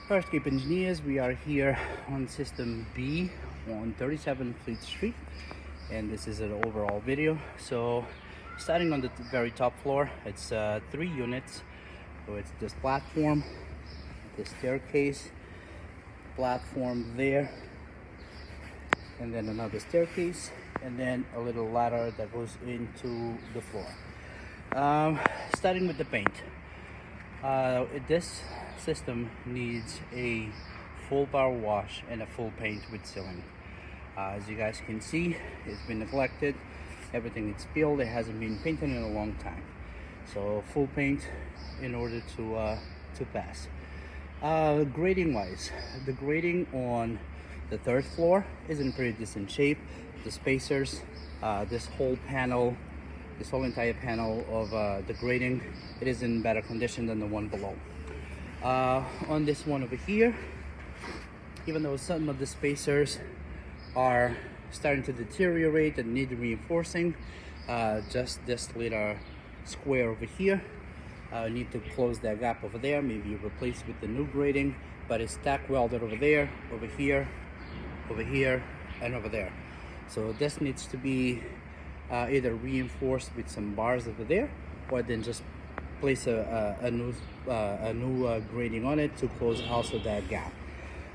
Farscape Engineers, we are here on System B on 37 Fleet Street, and this is an overall video. So starting on the very top floor, it's 3 units. So it's this platform, this staircase, platform there, and then another staircase, and then a little ladder that goes into the floor. Starting with the paint. This system needs a full power wash and a full paint with sealing. As you guys can see, it's been neglected. Everything is peeled. It hasn't been painted in a long time. So full paint in order to pass. Grading wise, the grading on the 3rd floor is in pretty decent shape. The spacers, this whole panel, this whole entire panel of the grading, it is in better condition than the one below. On this one over here, even though some of the spacers are starting to deteriorate and need reinforcing, just this little square over here, need to close that gap over there, maybe replace with the new grading, but it's tack welded over there, over here, and over there. So this needs to be either reinforced with some bars over there, or then just place a new grading on it to close also that gap.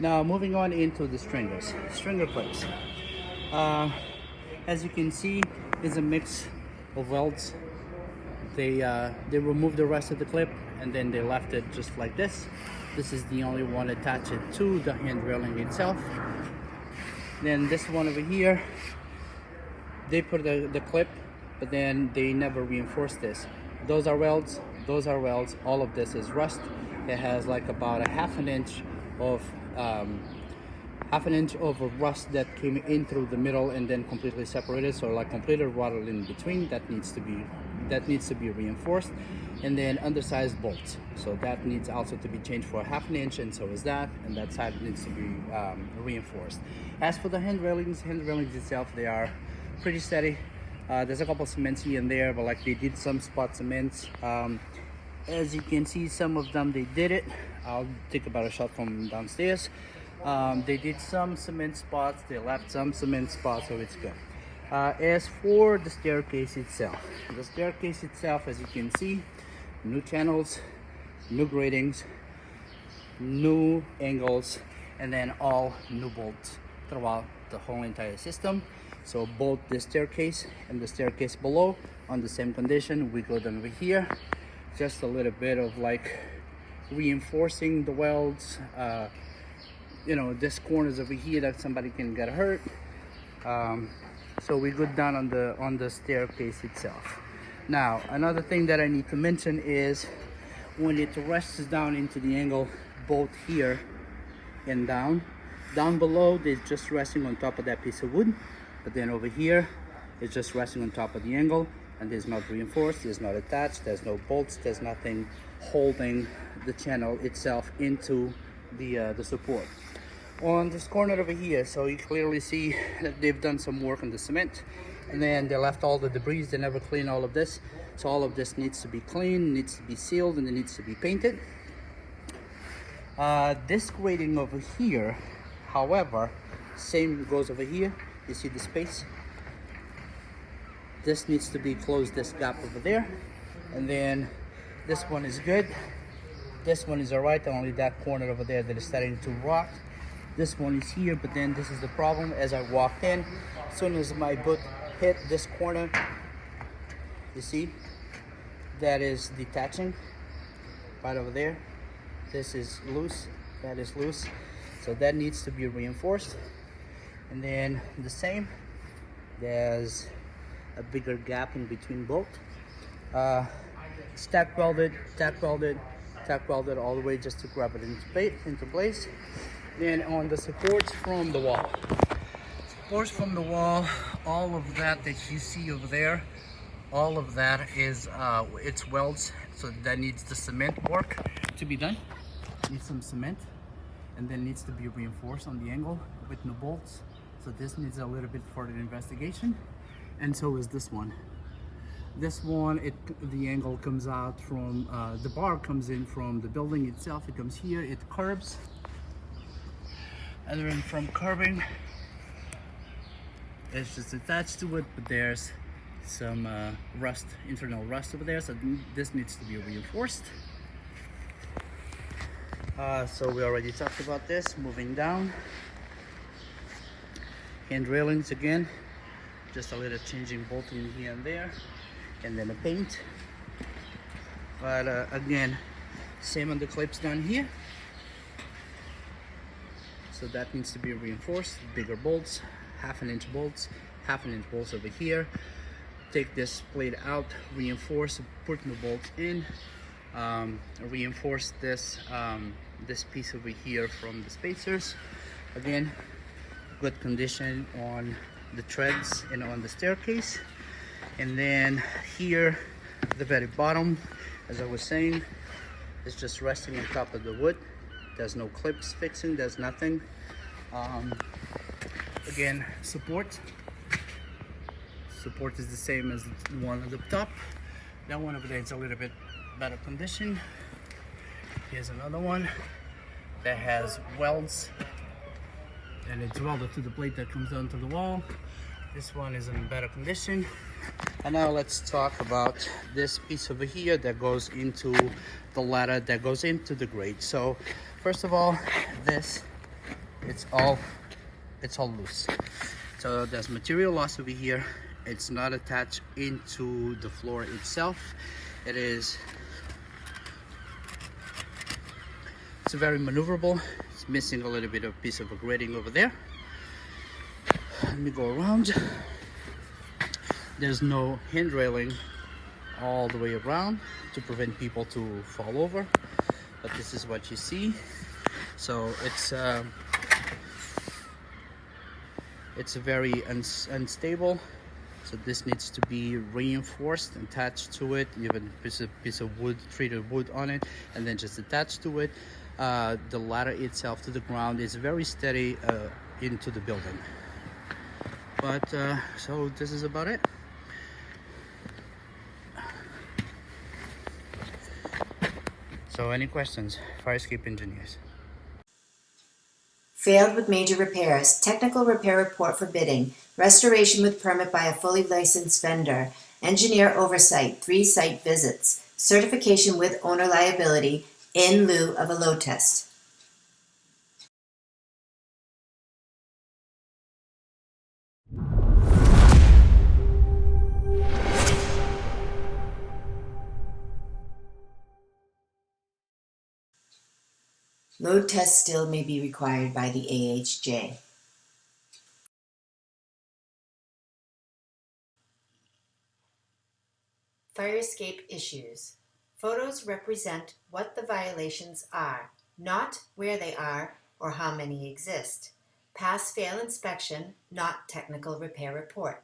Now moving on into the stringer clips. As you can see, is a mix of welds. They removed the rest of the clip and then they left it just like this. This is the only one attached to the hand railing itself. Then this one over here, they put the clip, but then they never reinforced this. Those are welds, all of this is rust. It has like about a half an inch of a rust that came in through the middle and then completely separated, so like completely rotted in between. That needs to be reinforced. And then undersized bolts, so that needs also to be changed for a half an inch, and so is that, and that side needs to be reinforced. As for the hand railings itself, they are pretty steady. There's a couple cements here and there, but like they did some spot cements. As you can see, some of them they did it. I'll take about a shot from downstairs. They did some cement spots, they left some cement spots, so it's good. As for the staircase itself, as you can see, new channels, new gratings, new angles, and then all new bolts throughout the whole entire system. So both the staircase and the staircase below on the same condition. We go down over here, just a little bit of like reinforcing the welds. This corners over here that somebody can get hurt. So we go down on the staircase itself. Now another thing that I need to mention is when it rests down into the angle, both here and down below, they're just resting on top of that piece of wood, but then over here it's just resting on top of the angle, and there's not reinforced, there's not attached, there's no bolts, there's nothing holding the channel itself into the support. On this corner over here, so you clearly see that they've done some work on the cement, and then they left all the debris. They never cleaned all of this, so all of this needs to be cleaned, needs to be sealed, and it needs to be painted. This grading over here, however, same goes over here. You see the space? This needs to be closed, this gap over there, and then this one is good. This one is alright, only that corner over there that is starting to rot. This one is here, but then this is the problem. As I walked in, as soon as my boot hit this corner, you see that is detaching right over there. This is loose, that is loose, so that needs to be reinforced. And then the same, there's a bigger gap in between both. Tack welded all the way just to grab it into place. Then on the supports from the wall, all of that you see over there, all of that is it's welds, so that needs the cement work to be done. Needs some cement, and then needs to be reinforced on the angle with new bolts. So this needs a little bit further investigation, and so is this one. This one, the angle comes out from, the bar comes in from the building itself. It comes here, it curves, Other than from curbing, it's just attached to it, but there's some rust, internal rust over there, so this needs to be reinforced. So we already talked about this. Moving down, hand railings again, just a little changing bolting here and there, and then the paint. But again, same on the clips down here. So that needs to be reinforced. Bigger bolts, half-inch bolts, half-inch bolts over here. Take this plate out, reinforce, put new bolts in, reinforce this this piece over here from the spacers. Again, good condition on the treads and on the staircase. And then here, at the very bottom, as I was saying, it's just resting on top of the wood. There's no clips fixing, there's nothing. Again, support is the same as the one at the top. That one over there is a little bit better condition. Here's another one that has welds, and it's welded to the plate that comes down to the wall. This one is in better condition. And now let's talk about this piece over here that goes into the ladder that goes into the grate. So first of all, this, it's all loose. So there's material loss over here. It's not attached into the floor itself. It's very maneuverable. It's missing a little bit of piece of a grating over there. Let me go around. There's no hand railing all the way around to prevent people to fall over, but this is what you see. So it's very unstable. So this needs to be reinforced, attached to it, even piece of wood, treated wood on it, and then just attached to it. The ladder itself to the ground is very steady into the building. But so this is about it. So any questions, fire escape engineers? Failed with major repairs, technical repair report for bidding, restoration with permit by a fully licensed vendor, engineer oversight, 3 site visits, certification with owner liability in lieu of a load test. Load test still may be required by the AHJ. Fire escape issues. Photos represent what the violations are, not where they are or how many exist. Pass-fail inspection, not technical repair report.